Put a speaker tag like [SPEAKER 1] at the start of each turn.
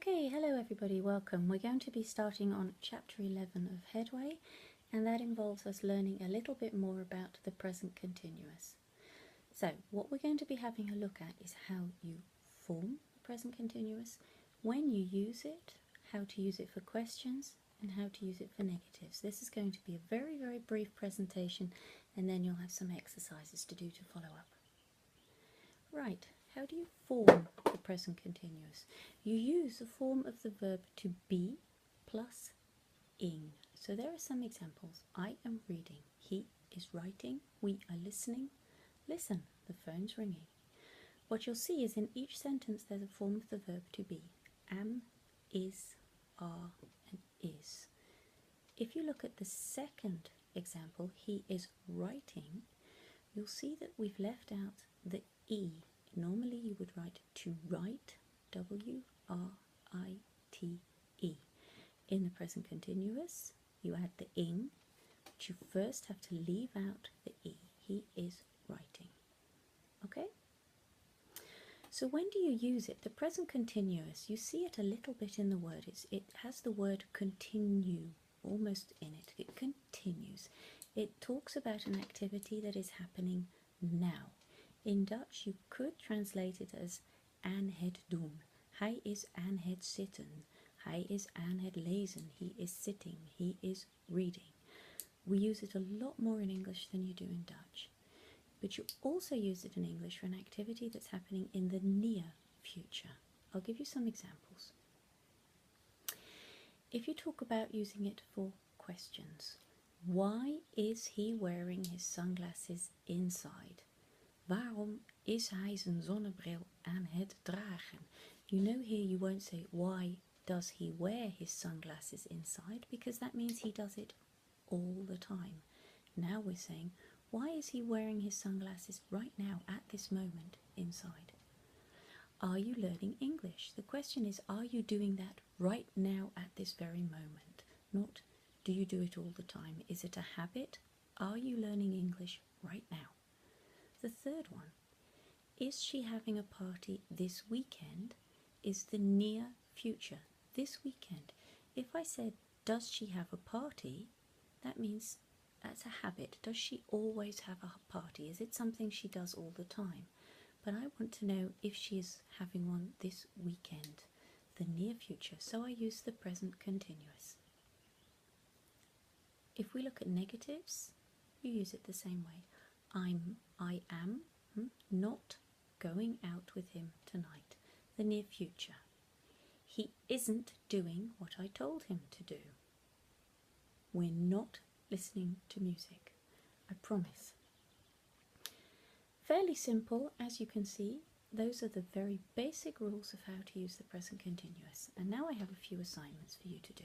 [SPEAKER 1] Okay, hello everybody, welcome. We're going to be starting on chapter 11 of Headway, and that involves us learning a little bit more about the present continuous. So what we're going to be having a look at is how you form the present continuous, when you use it, how to use it for questions, and how to use it for negatives. This is going to be a very, very brief presentation, and then you'll have some exercises to do to follow up. Right, how do you form the present continuous? You use the form of the verb to be plus ing. So there are some examples. I am reading. He is writing. We are listening. Listen, the phone's ringing. What you'll see is in each sentence there's a form of the verb to be. Am, is, are, and is. If you look at the second example, he is writing, you'll see that we've left out the E. Normally you would write to write, W-R-I-T-E. In the present continuous, you add the ing, but you first have to leave out the E. He is writing. Okay? So when do you use it? The present continuous, you see it a little bit in the word. It has the word continue almost in it. It continues. It talks about an activity that is happening now. In Dutch, you could translate it as aan het doen. Hij is aan het zitten. Hij is aan het lezen. He is sitting. He is reading. We use it a lot more in English than you do in Dutch. But you also use it in English for an activity that's happening in the near future. I'll give you some examples. If you talk about using it for questions, why is he wearing his sunglasses inside? Waarom is hij zijn zonnebril aan het dragen? You know here you won't say why does he wear his sunglasses inside, because that means he does it all the time. Now we're saying why is he wearing his sunglasses right now at this moment inside? Are you learning English? The question is, are you doing that right now at this very moment? Not do you do it all the time? Is it a habit? Are you learning English right now? The third one, is she having a party this weekend, is the near future, this weekend. If I said, does she have a party, that means that's a habit. Does she always have a party? Is it something she does all the time? But I want to know if she is having one this weekend, the near future. So I use the present continuous. If we look at negatives, you use it the same way. I am not going out with him tonight, the near future. He isn't doing what I told him to do. We're not listening to music, I promise. Fairly simple, as you can see. Those are the very basic rules of how to use the present continuous. And now I have a few assignments for you to do.